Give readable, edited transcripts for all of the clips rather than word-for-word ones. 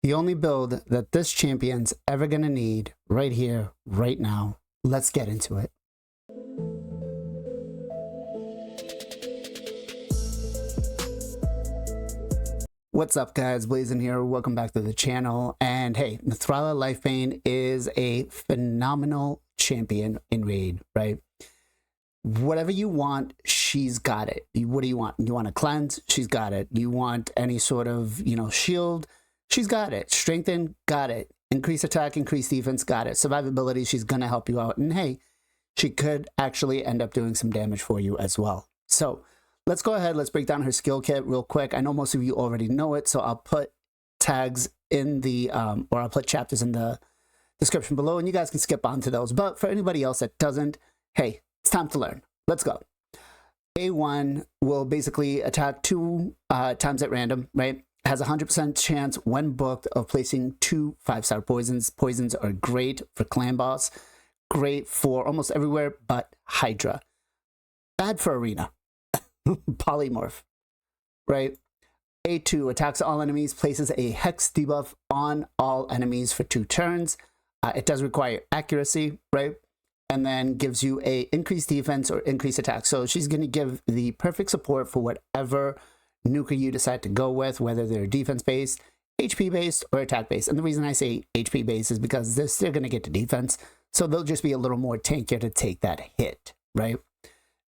The only build that this champion's ever gonna need right here, right now. Let's get into it. What's up, guys? Blazing here. Welcome back to the channel. And hey, Mithrala Lifebane is a phenomenal champion in Raid, right? Whatever you want, she's got it. What do you want? You want a cleanse? She's got it. You want any sort of, shield? She's got it. Strengthen? Got it. Increase attack, increase defense? Got it. Survivability? She's going to help you out. And hey, she could actually end up doing some damage for you as well. So let's go ahead. Let's break down her skill kit real quick. I know most of you already know it, so I'll put tags in the, or I'll put chapters in the description below, and you guys can skip on to those. But for anybody else that doesn't, hey, it's time to learn. Let's go. A1 will basically attack 2 times at random, right? Has a 100% chance when booked of placing 2 5-star poisons. Poisons are great for clan boss, great for almost everywhere but Hydra. Bad for arena. Polymorph, right? A2 attacks all enemies, places a hex debuff on all enemies for 2 turns. It does require accuracy, right? And then gives you a increased defense or increased attack. So she's going to give the perfect support for whatever nuker you decide to go with, whether they're defense-based, HP-based, or attack-based. And the reason I say HP-based is because they're going to get to defense, so they'll just be a little more tankier to take that hit, right?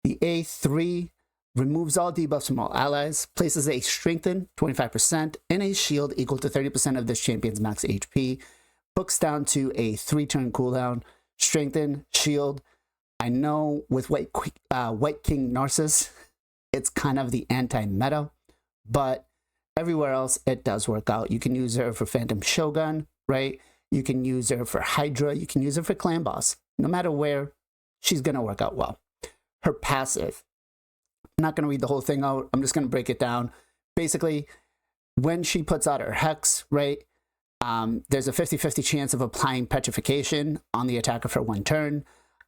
The A3 removes all debuffs from all allies, places a strengthen 25% and a shield equal to 30% of this champion's max HP, books down to a 3-turn cooldown. Strengthen, shield. I know with White King Narcissus, it's kind of the anti-meta, but everywhere else it does work out. You can use her for Phantom Shogun, right? You can use her for Hydra. You can use her for Clan Boss. No matter where, she's going to work out well. Her passive. I'm not going to read the whole thing out. I'm just going to break it down. Basically, when she puts out her Hex, right? There's a 50-50 chance of applying petrification on the attacker for 1 turn.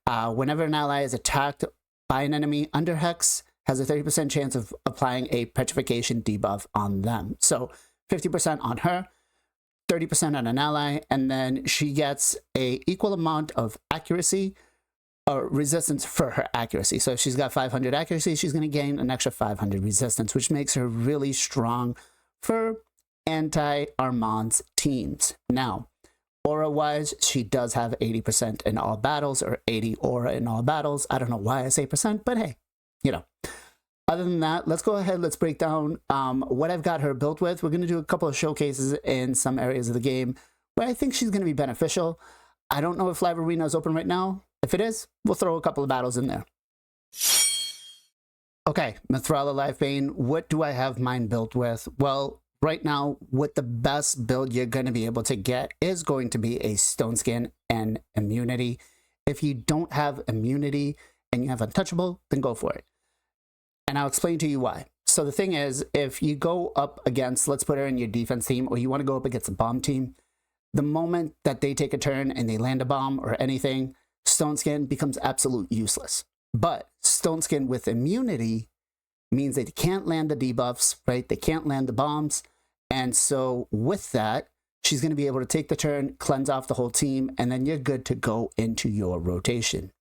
Whenever an ally is attacked by an enemy under Hex, has a 30% chance of applying a petrification debuff on them. So 50% on her, 30% on an ally, and then she gets a equal amount of accuracy or resistance for her accuracy. So if she's got 500 accuracy, she's going to gain an extra 500 resistance, which makes her really strong for anti-Armand's teams. Now, aura-wise, she does have 80% in all battles, or 80 aura in all battles. I don't know why I say percent, but hey, Other than that, let's go ahead. Let's break down what I've got her built with. We're going to do a couple of showcases in some areas of the game where I think she's going to be beneficial. I don't know if Live Arena is open right now. If it is, we'll throw a couple of battles in there. Okay, Mithrala Lifebane, what do I have mine built with? Well, right now, what the best build you're going to be able to get is going to be a Stone Skin and Immunity. If you don't have Immunity and you have Untouchable, then go for it. And I'll explain to you why. So the thing is, if you go up against, let's put her in your defense team, or you want to go up against a bomb team, the moment that they take a turn and they land a bomb or anything, Stone Skin becomes absolute useless. But Stone Skin with Immunity means they can't land the debuffs, right? They can't land the bombs. And so with that, she's going to be able to take the turn, cleanse off the whole team, and then you're good to go into your rotation.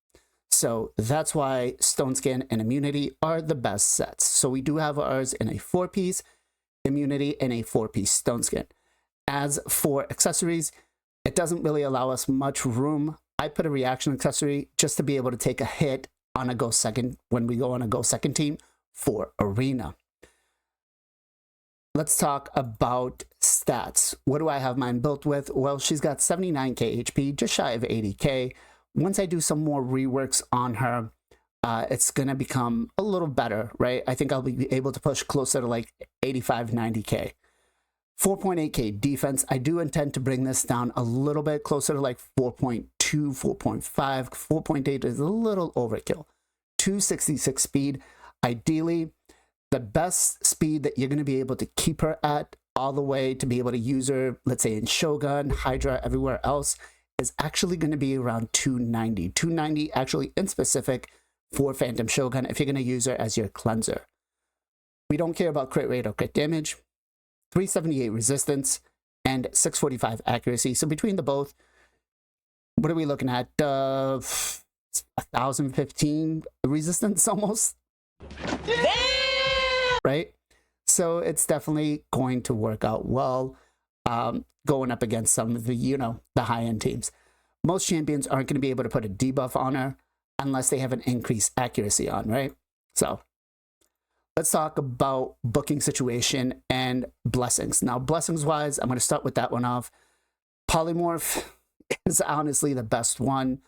So that's why Stone Skin and Immunity are the best sets. So we do have ours in a 4-piece Immunity and a 4-piece Stone Skin. As for accessories, it doesn't really allow us much room. I put a reaction accessory just to be able to take a hit on a go second when we go on a go second team for arena. Let's talk about stats. What do I have mine built with? Well, she's got 79k HP, just shy of 80k. Once I do some more reworks on her, it's going to become a little better, right? I think I'll be able to push closer to like 85, 90k. 4.8k defense. I do intend to bring this down a little bit closer to like 4.2, 4.5. 4.8 is a little overkill. 266 speed. Ideally, the best speed that you're going to be able to keep her at all the way to be able to use her, let's say in Shogun, Hydra, everywhere else, is actually going to be around 290. 290 actually in specific for Phantom Shogun if you're going to use her as your cleanser. We don't care about crit rate or crit damage. 378 resistance, and 645 accuracy. So between the both, what are we looking at? 1015 resistance almost. Damn! Right? So it's definitely going to work out well going up against some of the, you know, the high-end teams. Most champions aren't going to be able to put a debuff on her unless they have an increased accuracy on, right? So let's talk about booking situation and blessings. Now, blessings-wise, I'm going to start with that one off. Polymorph is honestly the best one.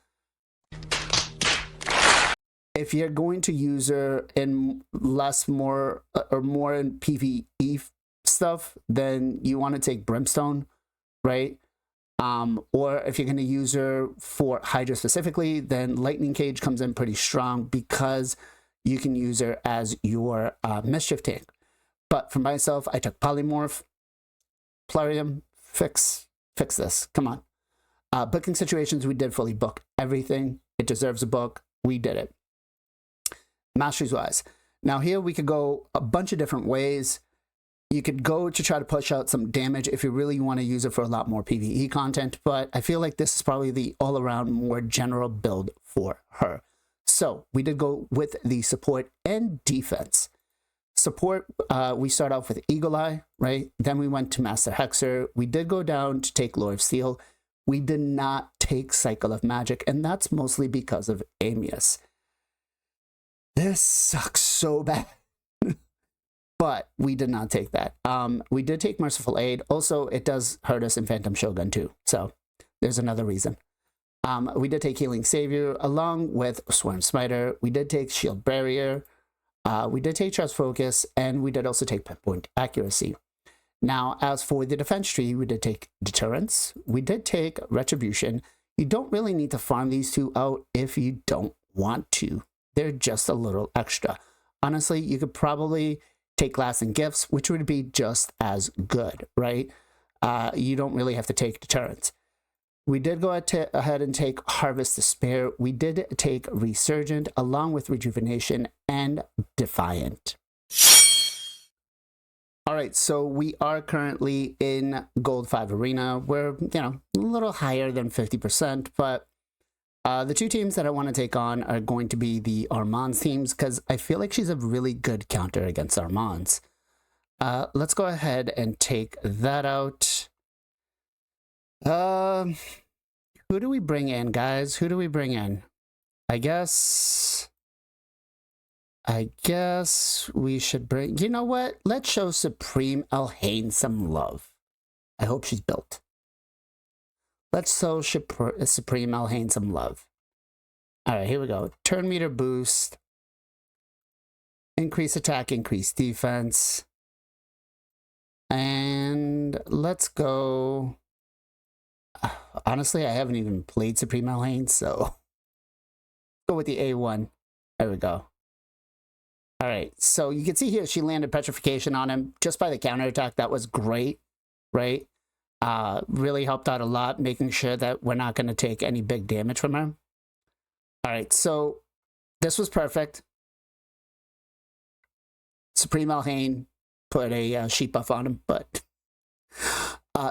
If you're going to use her in more in PvE stuff, then you want to take Brimstone, right? Or if you're going to use her for Hydra specifically, then Lightning Cage comes in pretty strong because you can use her as your Mischief tank. But for myself, I took Polymorph. Plarium, fix this. Come on. Booking situations, we did fully book everything. It deserves a book. We did it. Masteries wise. Now here we could go a bunch of different ways. You could go to try to push out some damage if you really want to use it for a lot more PvE content, but I feel like this is probably the all-around more general build for her. So we did go with the support and defense. Support, we start off with Eagle Eye, right? Then we went to Master Hexer. We did go down to take Lord of Steel. We did not take Cycle of Magic, and that's mostly because of Amius. This sucks so bad. But we did not take that. We did take Merciful Aid. Also, it does hurt us in Phantom Shogun too. So there's another reason. We did take Healing Savior along with Swarm Smiter. We did take Shield Barrier. We did take Trust Focus. And we did also take Pinpoint Accuracy. Now, as for the defense tree, we did take Deterrence. We did take Retribution. You don't really need to farm these two out if you don't want to. They're just a little extra. Honestly, you could probably take Lasting Gifts, which would be just as good, right? You don't really have to take Deterrence. We did go ahead and take Harvest Despair. We did take Resurgent along with Rejuvenation and Defiant. All right, so we are currently in Gold 5 Arena. We're, you know, a little higher than 50%, but the two teams that I want to take on are going to be the Armand's teams because I feel like she's a really good counter against Armand's. Let's go ahead and take that out. Who do we bring in, guys? Who do we bring in? I guess we should bring... You know what? Let's show Supreme Elhain some love. I hope she's built. Let's show Supreme Elhain some love. All right, here we go. Turn meter boost. Increase attack, increase defense. And let's go... Honestly, I haven't even played Supreme Elhain, so... Go with the A1. There we go. All right, so you can see here she landed Petrification on him just by the counterattack. That was great, right? Really helped out a lot, making sure that we're not going to take any big damage from her. All right, so this was perfect. Supreme Elhain put a sheep buff on him, but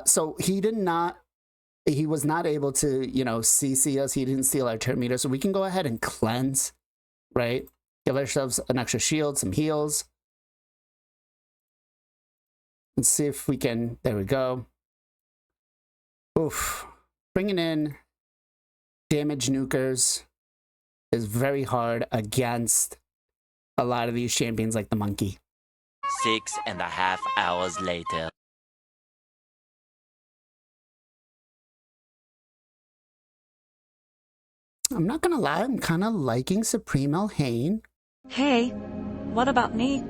so he was not able to, you know, CC us. He didn't steal our turn meter, so we can go ahead and cleanse, right? Give ourselves an extra shield, some heals. Let's see if we can, there we go. Oof. Bringing in damage nukers is very hard against a lot of these champions like the monkey. 6.5 hours later. I'm not gonna lie, I'm kind of liking Supreme Elhain. Hey, what about me?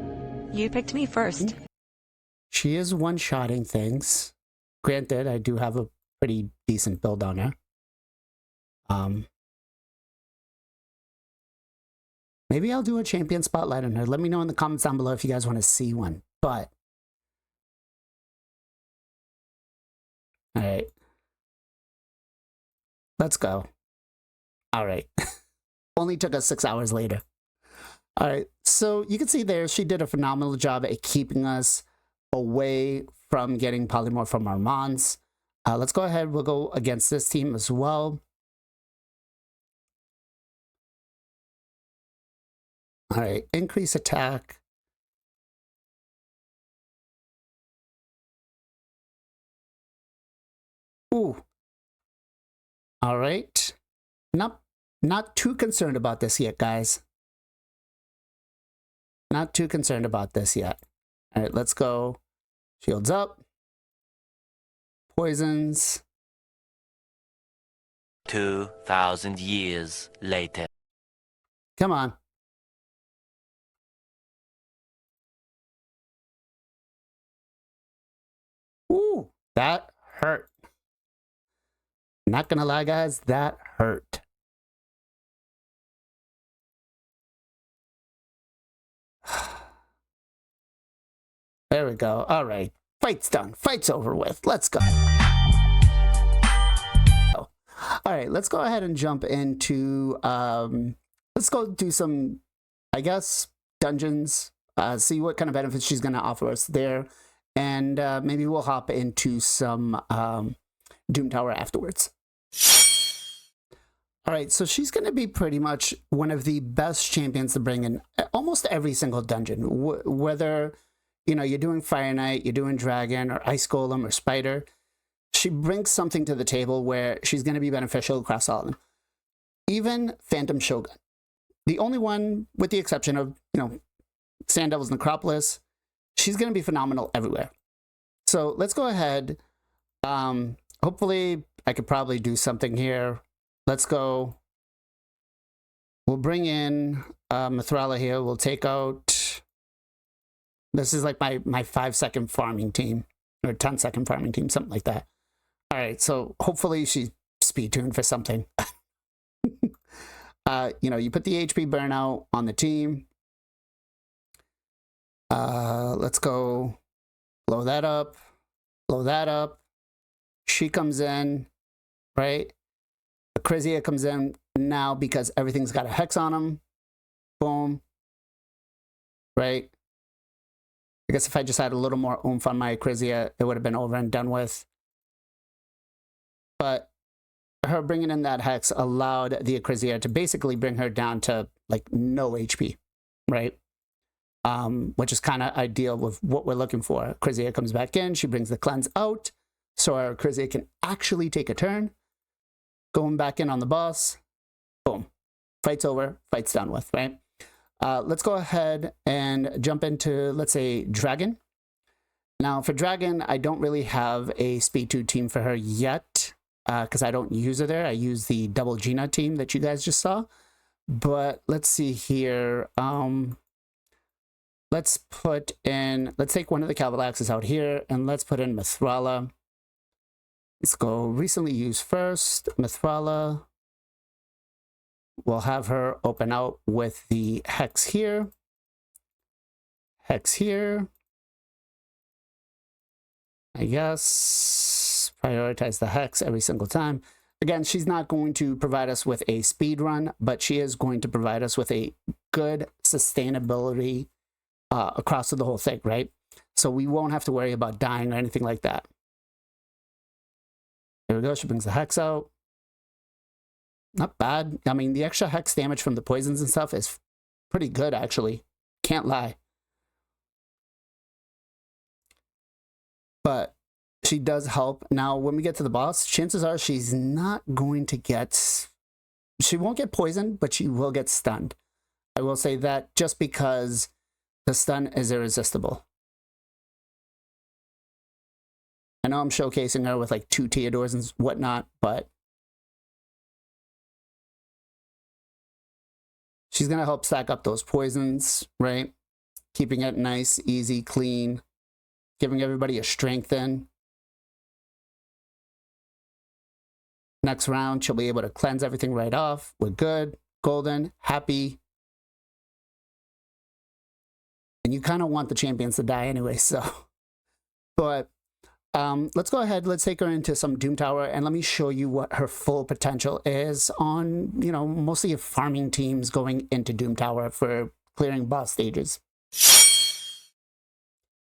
You picked me first. She is one-shotting things. Granted, I do have a pretty decent build on her. Maybe I'll do a champion spotlight on her. Let me know in the comments down below if you guys want to see one. But all right, let's go. All right. Only took us 6 hours later. All right, so you can see there she did a phenomenal job at keeping us away from getting polymorph from our Mons. Let's go ahead. We'll go against this team as well. All right, increase attack. Ooh. All right. Not too concerned about this yet, guys. Not too concerned about this yet. All right, let's go. Shields up. Poisons. 2,000 years later. Come on. Ooh, that hurt. Not gonna lie, guys, that hurt. There we go. All right. Fight's done. Fight's over with. Let's go. All right, let's go ahead and jump into, let's go do some, I guess, dungeons, see what kind of benefits she's going to offer us there. And maybe we'll hop into some Doom Tower afterwards. All right, so she's going to be pretty much one of the best champions to bring in almost every single dungeon, whether, you know, you're doing Fire Knight, you're doing Dragon, or Ice Golem, or Spider. She brings something to the table where she's going to be beneficial across all of them. Even Phantom Shogun. The only one, with the exception of, you know, Sand Devil's Necropolis, she's going to be phenomenal everywhere. So let's go ahead. Hopefully, I could probably do something here. Let's go. We'll bring in Mithrala here. We'll take out... This is like my 5-second farming team. Or 10-second farming team, something like that. All right, so hopefully she's speed tuned for something. You know, you put the HP burnout on the team. Let's go blow that up. Blow that up. She comes in, right? Acrizia comes in now because everything's got a hex on them. Boom. Right? I guess if I just had a little more oomph on my Acrizia, it would have been over and done with. But her bringing in that hex allowed the Acrizia to basically bring her down to like no HP, right? Which is kind of ideal with what we're looking for. Acrizia comes back in, she brings the cleanse out, so our Acrizia can actually take a turn. Going back in on the boss, boom. Fight's over, fight's done with, right? Let's go ahead and jump into, let's say, Dragon. Now, for Dragon, I don't really have a Speed 2 team for her yet, because I don't use her there. I use the double Gina team that you guys just saw. But let's see here. Let's take one of the Cavalaxes out here, and let's put in Mithrala. Let's go recently used first, Mithrala. We'll have her open out with the Hex here. Hex here. I guess prioritize the Hex every single time. Again, she's not going to provide us with a speed run, but she is going to provide us with a good sustainability across the whole thing, right? So we won't have to worry about dying or anything like that. There we go. She brings the Hex out. Not bad. I mean, the extra Hex damage from the poisons and stuff is pretty good, actually. Can't lie. But she does help. Now, when we get to the boss, chances are she's not going to get... She won't get poisoned, but she will get stunned. I will say that just because the stun is irresistible. I know I'm showcasing her with like 2 Theodores and whatnot, but she's going to help stack up those poisons, right? Keeping it nice, easy, clean. Giving everybody a strength in. Next round, she'll be able to cleanse everything right off. We're good. Golden. Happy. And you kind of want the champions to die anyway, so. But let's go ahead. Let's take her into some Doom Tower, and let me show you what her full potential is on, you know, mostly farming teams going into Doom Tower for clearing boss stages.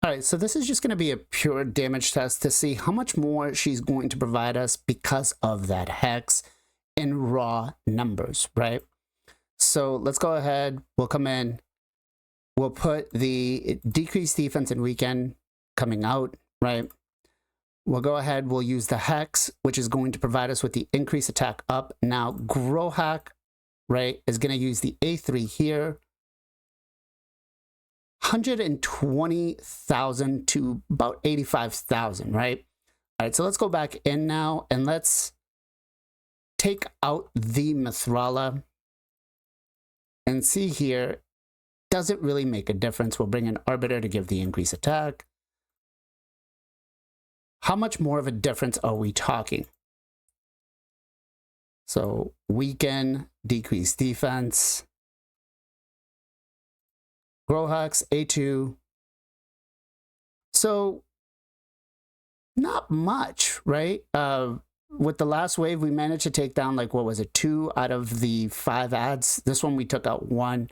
All right, so this is just going to be a pure damage test to see how much more she's going to provide us because of that hex in raw numbers, right? So let's go ahead. We'll come in. We'll put the decreased defense and weaken coming out, right? We'll go ahead. We'll use the hex, which is going to provide us with the increased attack up. Now, Grow Hack, right, is going to use the A3 here. 120,000 to about 85,000, right? All right, so let's go back in now and let's take out the Mithrala and see here, does it really make a difference? We'll bring an Arbiter to give the increased attack. How much more of a difference are we talking? So weaken, decrease defense. Grow Hacks, A2. So not much, right? With the last wave, we managed to take down, like, what was it, 2 out of the 5 ads. This one, we took out 1.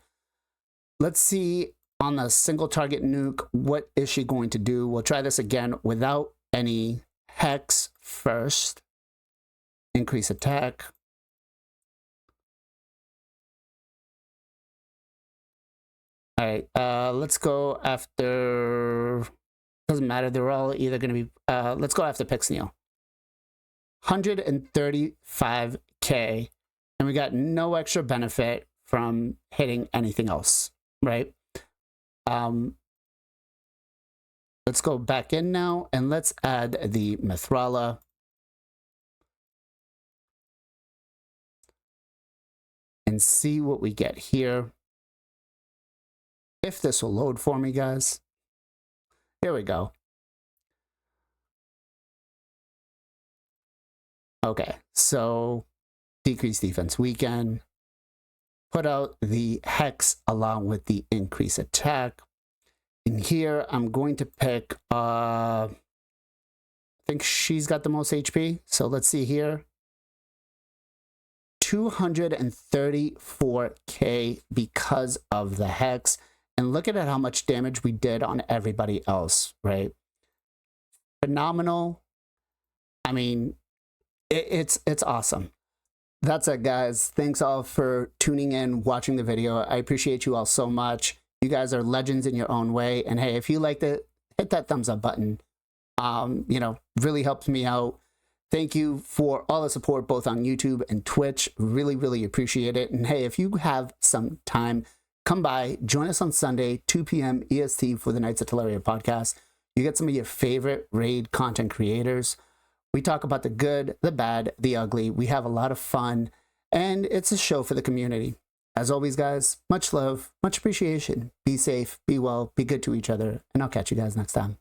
Let's see on the single target nuke, what is she going to do? We'll try this again without any hex first. Increase attack. All right, let's go after, doesn't matter, they're all either going to be, let's go after Pixneal. 135k, and we got no extra benefit from hitting anything else, right? Let's go back in now, and let's add the Mithrala. And see what we get here. If this will load for me, guys. Here we go. Okay, so decrease defense weaken. Put out the hex along with the increase attack. In here, I'm going to pick, I think she's got the most HP. So let's see here. 234k because of the hex. And look at how much damage we did on everybody else, right? Phenomenal. I mean, it's awesome. That's it, guys. Thanks all for tuning in, watching the video. I appreciate you all so much. You guys are legends in your own way. And hey, if you liked it, hit that thumbs up button. You know, really helps me out. Thank you for all the support, both on YouTube and Twitch. Really, really appreciate it. And hey, if you have some time, come by, join us on Sunday, 2 p.m. EST for the Knights of Teleria podcast. You get some of your favorite raid content creators. We talk about the good, the bad, the ugly. We have a lot of fun, and it's a show for the community. As always, guys, much love, much appreciation. Be safe, be well, be good to each other, and I'll catch you guys next time.